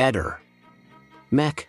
Eder. Mech.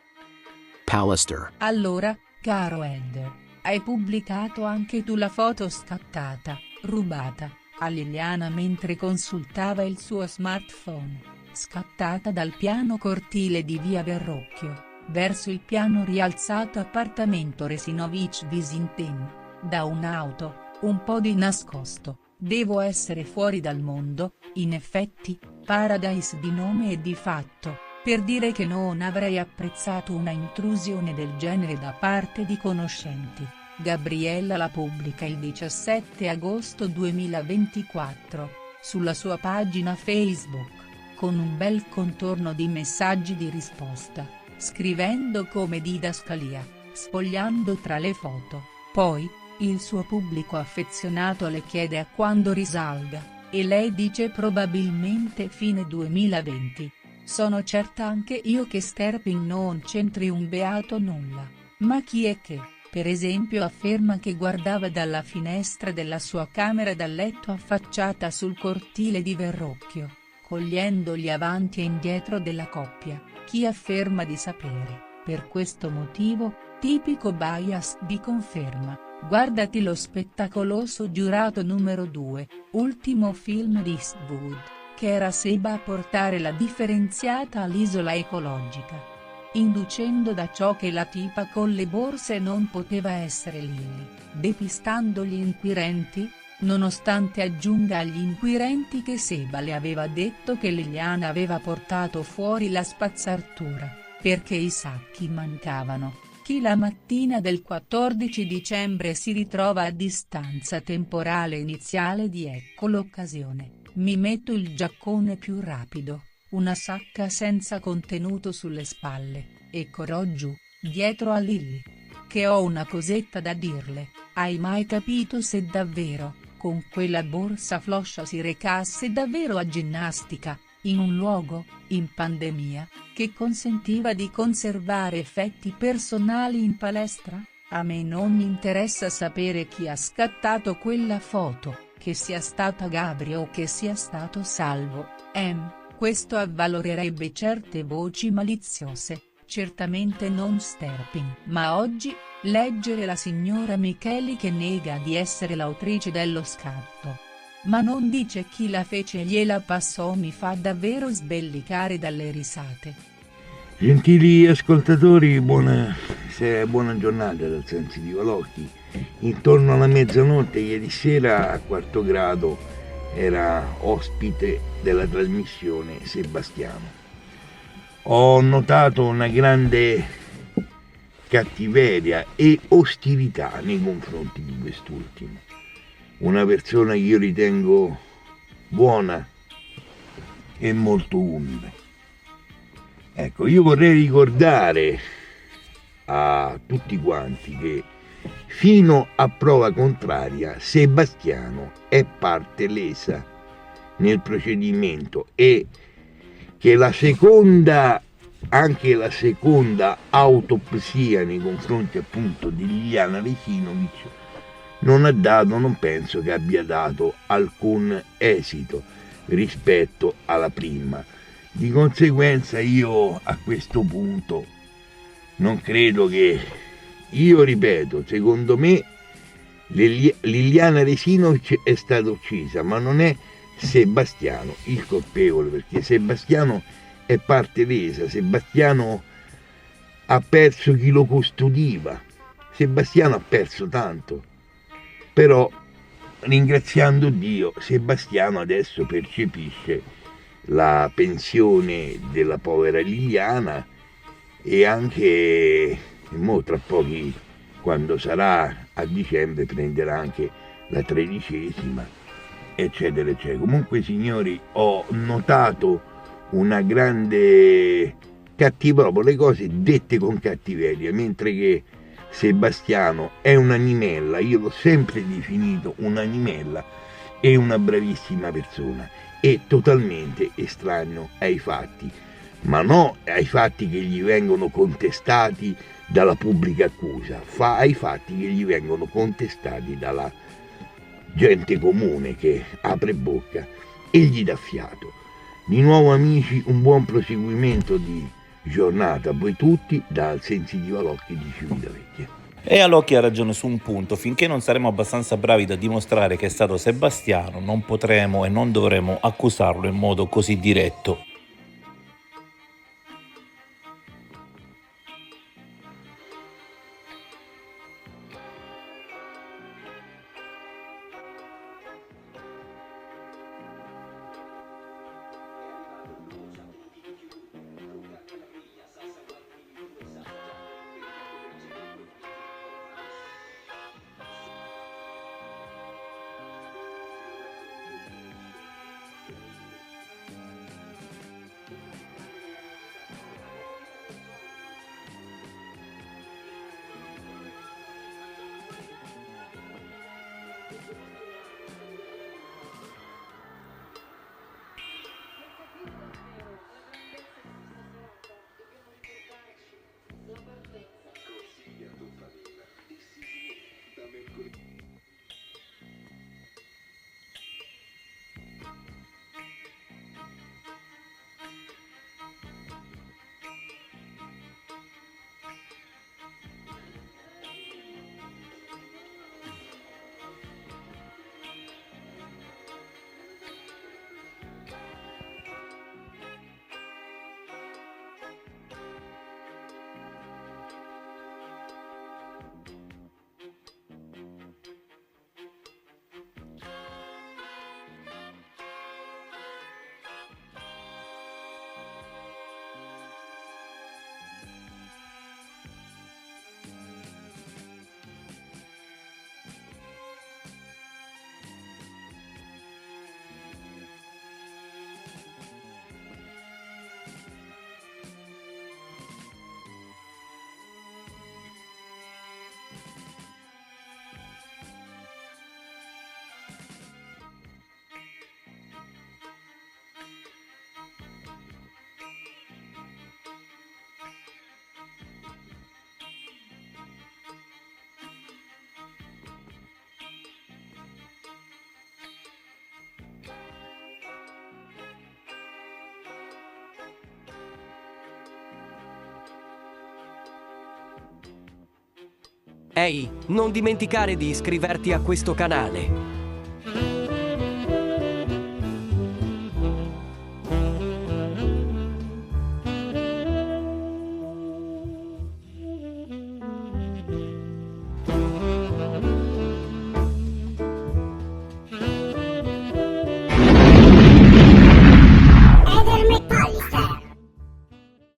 Pallister. Allora, caro Eder, hai pubblicato anche tu la foto scattata, rubata, a Liliana mentre consultava il suo smartphone, scattata dal piano cortile di via Verrocchio, verso il piano rialzato appartamento Resinovic Visintin, da un'auto, un po' di nascosto. Devo essere fuori dal mondo, in effetti, Paradise di nome e di fatto, per dire che non avrei apprezzato una intrusione del genere da parte di conoscenti. Gabriella la pubblica il 17 agosto 2024, sulla sua pagina Facebook, con un bel contorno di messaggi di risposta, scrivendo come didascalia, sfogliando tra le foto, poi, il suo pubblico affezionato le chiede a quando risalga, e lei dice probabilmente fine 2020. Sono certa anche io che Sterping non c'entri un beato nulla, ma chi è che, per esempio afferma che guardava dalla finestra della sua camera da letto affacciata sul cortile di Verrocchio, cogliendo gli avanti e indietro della coppia, chi afferma di sapere, per questo motivo, tipico bias di conferma. Guardati lo spettacoloso Giurato numero 2, ultimo film di Eastwood, che era Seba a portare la differenziata all'isola ecologica, inducendo da ciò che la tipa con le borse non poteva essere Lily, depistando gli inquirenti, nonostante aggiunga agli inquirenti che Seba le aveva detto che Liliana aveva portato fuori la spazzatura, perché i sacchi mancavano. Chi la mattina del 14 dicembre si ritrova a distanza temporale iniziale di ecco l'occasione, mi metto il giaccone più rapido, una sacca senza contenuto sulle spalle, e corrò giù, dietro a Lily. Che ho una cosetta da dirle, hai mai capito se davvero, con quella borsa floscia si recasse davvero a ginnastica, in un luogo, in pandemia, che consentiva di conservare effetti personali in palestra? A me non interessa sapere chi ha scattato quella foto, che sia stata Gabri o che sia stato Salvo, questo avvalorerebbe certe voci maliziose, certamente non Sterping. Ma oggi, leggere la signora Micheli che nega di essere l'autrice dello scatto, ma non dice chi la fece e gliela passò mi fa davvero sbellicare dalle risate. Gentili ascoltatori, buona giornata dal Sensitivo Locchi. Intorno alla mezzanotte ieri sera a Quarto Grado era ospite della trasmissione Sebastiano. Ho notato una grande cattiveria e ostilità nei confronti di quest'ultimo. Una persona che io ritengo buona e molto umile. Ecco, io vorrei ricordare a tutti quanti che fino a prova contraria Sebastiano è parte lesa nel procedimento e che anche la seconda autopsia nei confronti appunto di Liliana Resinovic non penso che abbia dato alcun esito rispetto alla prima. Di conseguenza io a questo punto non credo che, io ripeto, secondo me Liliana Resinovic è stata uccisa, ma non è Sebastiano il colpevole, perché Sebastiano è parte lesa, Sebastiano ha perso chi lo custodiva, Sebastiano ha perso tanto. Però, ringraziando Dio, Sebastiano adesso percepisce la pensione della povera Liliana e anche, tra pochi, quando sarà a dicembre, prenderà anche la 13ª, eccetera, eccetera. Comunque, signori, ho notato una grande proprio le cose dette con cattiveria, mentre che Sebastiano è un'animella, io l'ho sempre definito un'animella e una bravissima persona, è totalmente estraneo ai fatti, ma non ai fatti che gli vengono contestati dalla pubblica accusa, ai fatti che gli vengono contestati dalla gente comune che apre bocca e gli dà fiato. Di nuovo amici, un buon proseguimento di giornata a voi tutti dal sensitivo all'occhio di Civitavecchia. E Alocchi ha ragione su un punto: finché non saremo abbastanza bravi da dimostrare che è stato Sebastiano, non potremo e non dovremo accusarlo in modo così diretto. Ehi, non dimenticare di iscriverti a questo canale.